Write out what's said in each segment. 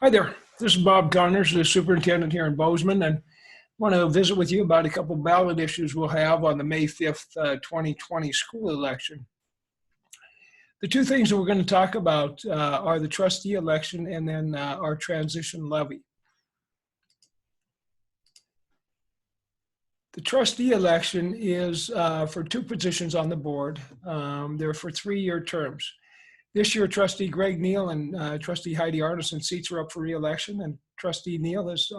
Hi there. This is Bob Connors, the superintendent here in Bozeman, and I want to visit with you about a couple ballot issues we'll have on the May 5th, 2020 school election. The two things that we're going to talk about are the trustee election and then our transition levy. The trustee election is for two positions on the board. They're for 3-year terms. This year, Trustee Greg Neal and Trustee Heidi Arneson seats are up for re-election, and Trustee Neal has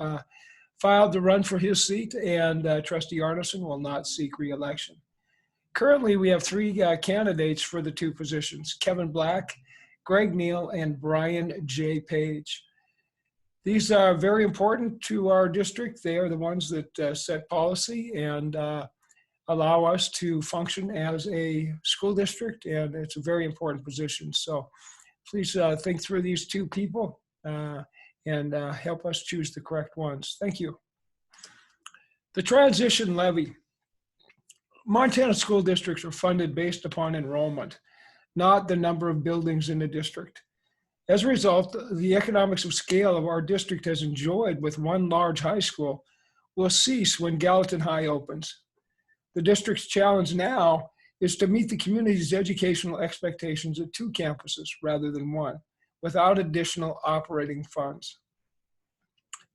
filed to run for his seat, and Trustee Arneson will not seek re-election. Currently, we have 3 candidates for the two positions: Kevin Black, Greg Neal, and Brian J. Page. These are very important to our district. They are the ones that set policy and allow us to function as a school district, and it's a very important position. So please think through these two people and help us choose the correct ones. Thank you. The transition levy. Montana school districts are funded based upon enrollment, not the number of buildings in the district. As a result, the economics of scale of our district has enjoyed with one large high school will cease when Gallatin High opens. The district's challenge now is to meet the community's educational expectations at 2 campuses rather than 1, without additional operating funds.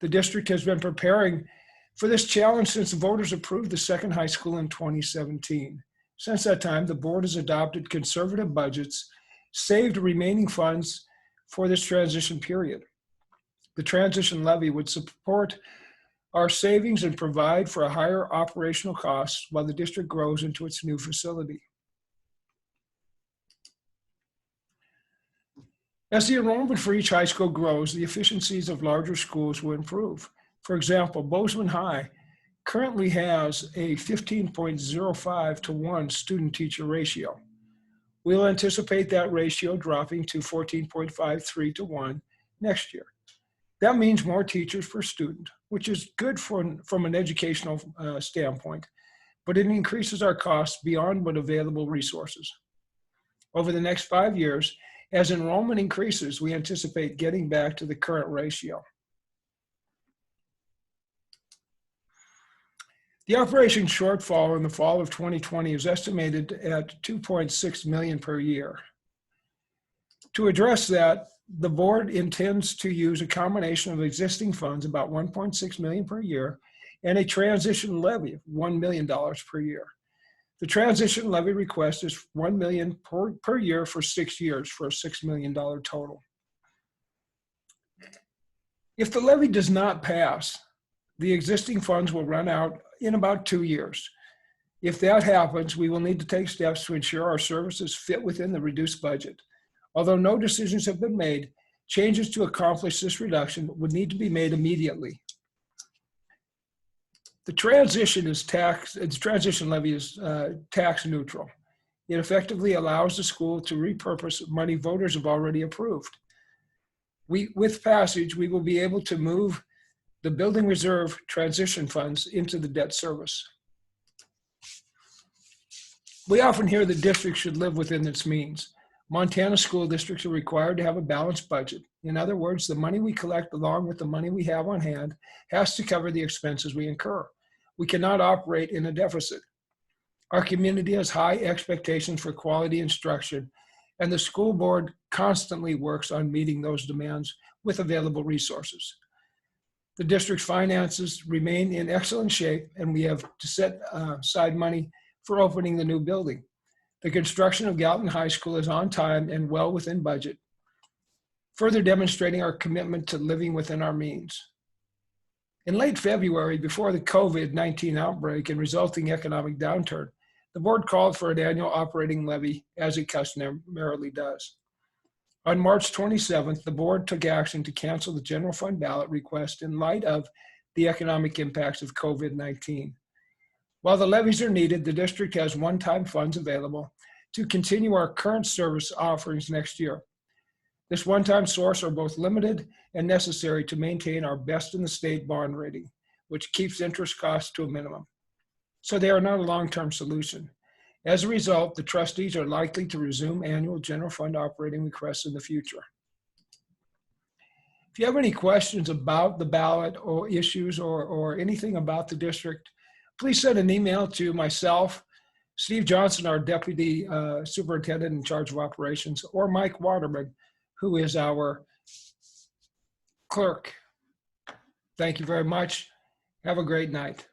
The district has been preparing for this challenge since the voters approved the second high school in 2017. Since that time, the board has adopted conservative budgets, saved remaining funds for this transition period. The transition levy would support our savings and provide for a higher operational cost while the district grows into its new facility. As the enrollment for each high school grows, the efficiencies of larger schools will improve. For example, Bozeman High currently has a 15.05 to 1 student-teacher ratio. We'll anticipate that ratio dropping to 14.53 to 1 next year. That means more teachers per student, which is good from an educational standpoint, but it increases our costs beyond what available resources. Over the next 5 years, as enrollment increases, we anticipate getting back to the current ratio. The operation shortfall in the fall of 2020 is estimated at $2.6 million per year. To address that, the board intends to use a combination of existing funds, about $1.6 million per year, and a transition levy of $1 million per year. The transition levy request is $1 million per year for 6 years for a $6 million total. If the levy does not pass, the existing funds will run out in about 2 years. If that happens, we will need to take steps to ensure our services fit within the reduced budget. Although no decisions have been made, changes to accomplish this reduction would need to be made immediately. The transition levy is tax neutral. It effectively allows the school to repurpose money voters have already approved. With passage, we will be able to move the building reserve transition funds into the debt service. We often hear the district should live within its means. Montana school districts are required to have a balanced budget. In other words, the money we collect along with the money we have on hand has to cover the expenses we incur. We cannot operate in a deficit. Our community has high expectations for quality instruction, and the school board constantly works on meeting those demands with available resources. The district's finances remain in excellent shape, and we have to set aside money for opening the new building. The construction of Gallatin High School is on time and well within budget, further demonstrating our commitment to living within our means. In late February, before the COVID-19 outbreak and resulting economic downturn, the board called for an annual operating levy, as it customarily does. On March 27th, the board took action to cancel the general fund ballot request in light of the economic impacts of COVID-19. While the levies are needed, the district has one-time funds available to continue our current service offerings next year. This one-time source are both limited and necessary to maintain our best in the state bond rating, which keeps interest costs to a minimum. So they are not a long-term solution. As a result, the trustees are likely to resume annual general fund operating requests in the future. If you have any questions about the ballot or issues or anything about the district, please send an email to myself, Steve Johnson, our Deputy Superintendent in charge of operations, or Mike Waterman, who is our clerk. Thank you very much. Have a great night.